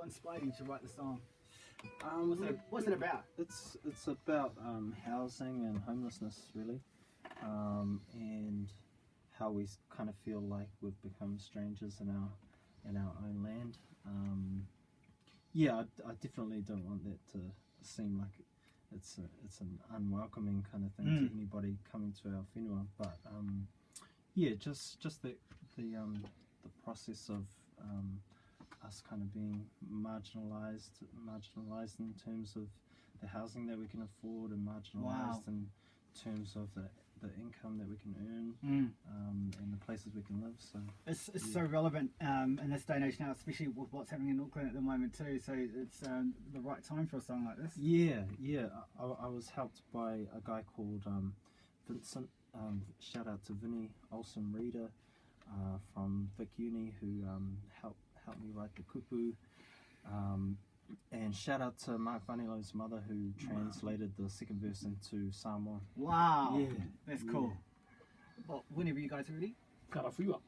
inspired you to write the song? What's it about? It's about housing and homelessness, really, and how we kind of feel like we've become strangers in our own land. Yeah, I definitely don't want that to seem like it's an unwelcoming kind of thing to anybody coming to our whenua. But yeah, just the process of us kind of being marginalised in terms of the housing that we can afford, and marginalised in terms of the income that we can earn, and the places we can live. So it's so relevant in this day and age now, especially with what's happening in Auckland at the moment too. So it's the right time for a song like this. Yeah. I was helped by a guy called Vincent. Shout out to Vinny Olsen Reader from Vic Uni, who helped me write the kupu. And shout out to Mark Vanilau's mother, who translated the second verse into Samoan. Wow, yeah, that's cool. Well, whenever you guys are ready. Karafuwa.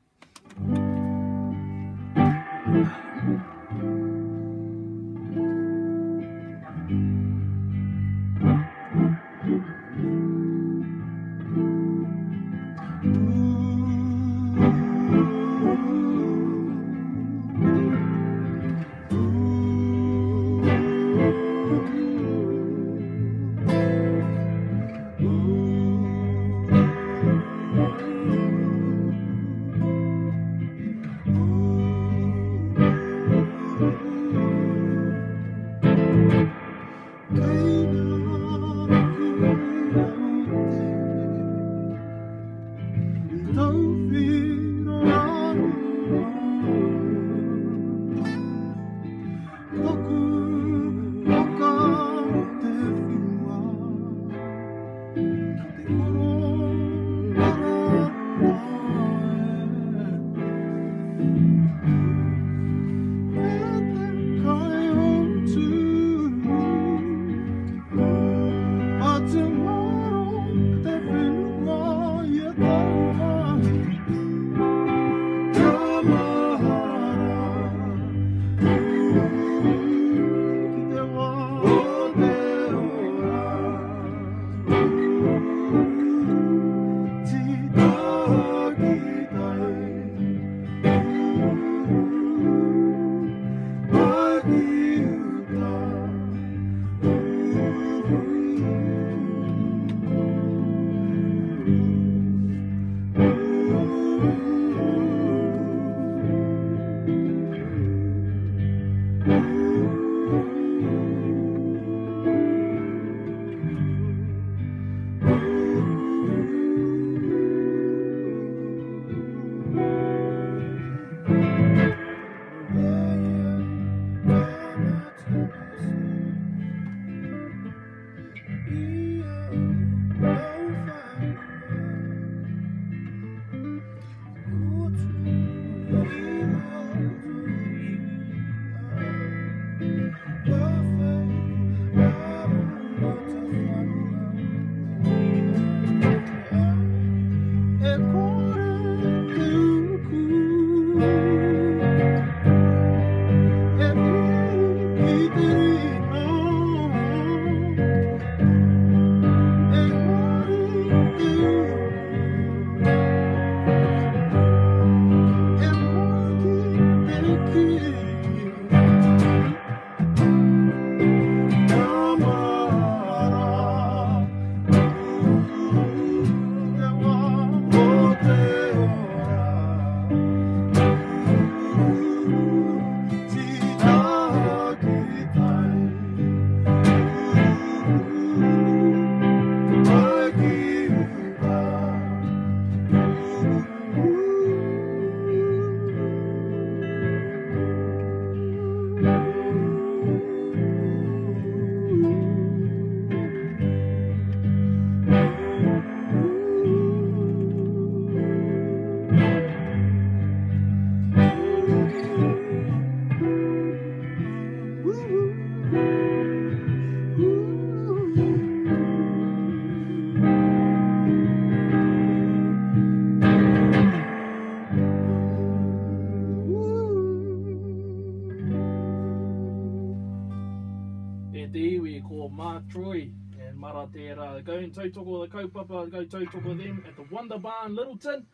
e te iwi ko Mā Troy and Mara tērā. Go and tautoko the kaupapa, go tautoko them at the Wonder Barn Littleton.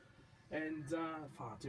And